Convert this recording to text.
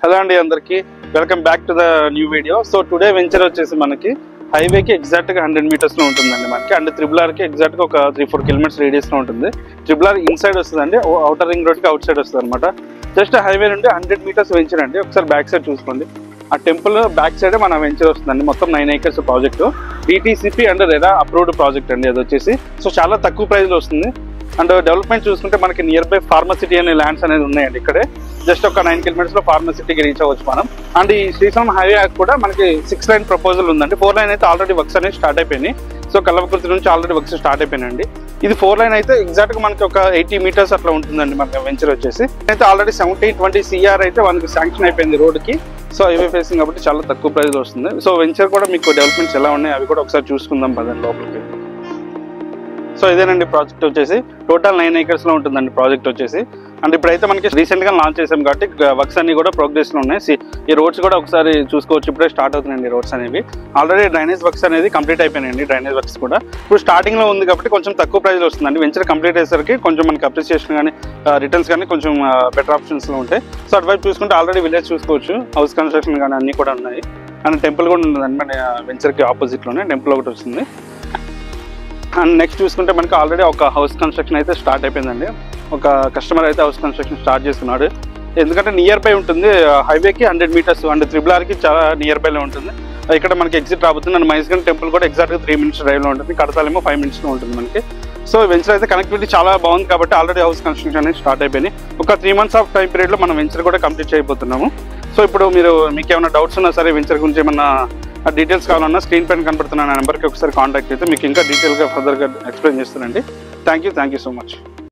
Hello అండి అందరికి welcome back to the new video. So today venture వచ్చేసి మనకి హైవేకి ఎగ్జాక్ట్గా 100 మీటర్స్లో ఉంటుందండి మనకి. అండ్ త్రిబుల్-ఆర్కి ఎగ్జాక్ట్గా ఒక 3-4 కిలోమీటర్స్ రేడియస్లో ఉంటుంది. త్రిబుల్-ఆర్ ఇన్సైడ్ వస్తుందండి, అవుటర్ రింగ్ రోడ్కి అవుట్ సైడ్ వస్తుంది అనమాట. జస్ట్ హైవే నుండి 100 మీటర్స్ వెంచర్ అండి. ఒకసారి బ్యాక్ సైడ్ చూసుకోండి, ఆ టెంపుల్ బ్యాక్ సైడ్ మన వెంచర్ వస్తుందండి. మొత్తం 9 acres project, DTCP and RERA approved project అండి అది వచ్చేసి. సో చాలా తక్కువ ప్రైస్లో వస్తుంది. అండ్ డెవలప్మెంట్ చూసుకుంటే మనకి నియర్ బై ఫార్మసిటీ అనే ల్యాండ్స్ అనేది ఉన్నాయండి. ఇక్కడే జస్ట్ ఒక 9 kilometers ఫార్మసిటీకి రీచ్ అవ్వచ్చు మనం. అండ్ ఈ శ్రీశైలం హైవే కూడా మనకి 6 lane ప్రపోజల్ ఉందండి. 4 lane అయితే ఆల్రెడీ వర్క్స్ అనేది స్టార్ట్ అయిపోయినాయి. సో కల్వకుర్తి నుంచి ఆల్రెడీ వర్క్స్ స్టార్ట్ అయిపోయినాయండి. ఇది 4 lane అయితే ఎగ్జాక్ట్ గా మనకి ఒక 80 meters అట్లా ఉంటుందండి మనకి వెంచర్ వచ్చేసి. అయితే ఆల్రెడీ 1720 CR అయితే మనకి శాంక్షన్ అయిపోయింది రోడ్కి. సో హైవే ఫేసింగ్ కాబట్టి చాలా తక్కువ ప్రైస్ లో వస్తుంది. సో వెంచర్ కూడా మీకు డెవలప్మెంట్స్ ఎలా ఉన్నాయి అవి కూడా ఒకసారి చూసుకుందాం పదండి లోపలికి. సో ఇదేనండి ప్రాజెక్ట్ వచ్చేసి. టోటల్ 9 acres లో ఉంటుందండి ప్రాజెక్ట్ వచ్చేసి. అండ్ ఇప్పుడైతే మనకి రీసెంట్ గా లాంచ్ చేసాం కాబట్టి వర్క్స్ అన్ని కూడా ప్రోగ్రెస్ లో ఉన్నాయి. ఈ రోడ్స్ కూడా ఒకసారి చూసుకోవచ్చు, ఇప్పుడే స్టార్ట్ అవుతున్నాయండి రోడ్స్ అనేవి. ఆల్రెడీ డ్రైనేజ్ వర్క్స్ అనేది కంప్లీట్ అయిపోయినాయండి. డ్రైనేజ్ వర్క్స్ కూడా ఇప్పుడు స్టార్టింగ్ లో ఉంది కాబట్టి కొంచెం తక్కువ ప్రైస్ లో వస్తుందండి. వెంచర్ కంప్లీట్ అయ్యేసరికి కొంచెం మనకి అప్రిసియేషన్ కానీ రిటర్న్స్ కానీ కొంచెం బెటర్ ఆప్షన్స్ లో ఉంటాయి. సో అటువైపు చూసుకుంటే ఆల్రెడీ విలేజ్ చూసుకోవచ్చు, హౌస్ కన్స్ట్రక్షన్ కానీ అన్ని కూడా ఉన్నాయి. అండ్ టెంపుల్ కూడా ఉంటుందండి మన వెంచర్ కి ఆపోజిట్ లోనే టెంపుల్ ఒకటి వస్తుంది. అండ్ నెక్స్ట్ చూసుకుంటే మనకి ఆల్రెడీ ఒక హౌస్ కన్స్ట్రక్షన్ అయితే స్టార్ట్ అయిపోయిందండి. ఒక కస్టమర్ అయితే హౌస్ కన్స్ట్రక్షన్ స్టార్ట్ చేస్తున్నాడు. ఎందుకంటే నియర్ బై ఉంటుంది హైవేకి 100 meters. అండ్ త్రిబుల్-ఆర్కి చాలా నియర్ బైలో ఉంటుంది. ఇక్కడ మనకి ఎగ్జిట్ రాబోతుంది. అండ్ మైస్గన్ టెంపుల్ కూడా ఎగ్జాక్ట్గా 3 minutes డ్రైవ్లో ఉంటుంది. కడతాలేమో 5 minutes ఉంటుంది మనకి. సో వెంచర్ అయితే కనెక్టివిటీ చాలా బాగుంది కాబట్టి ఆల్రెడీ హౌస్ కన్స్ట్రక్షన్ అనేది స్టార్ట్ అయిపోయింది. ఒక 3 months ఆఫ్ టైం పీరియడ్లో మనం వెంచర్ కూడా కంప్లీట్ చేయబోతున్నాము. సో ఇప్పుడు మీకు ఏమైనా డౌట్స్ ఉన్నా సరే, వెంచర్ గురించి ఏమన్నా డీటెయిల్స్ కావాలన్నా స్క్రీన్ పైన కనబడుతున్న నెంబర్కి ఒకసారి కాంటాక్ట్ అయితే మీకు ఇంకా డీటెయిల్గా ఫర్దర్గా ఎక్స్ప్లెయిన్ చేస్తానండి. Thank you so much.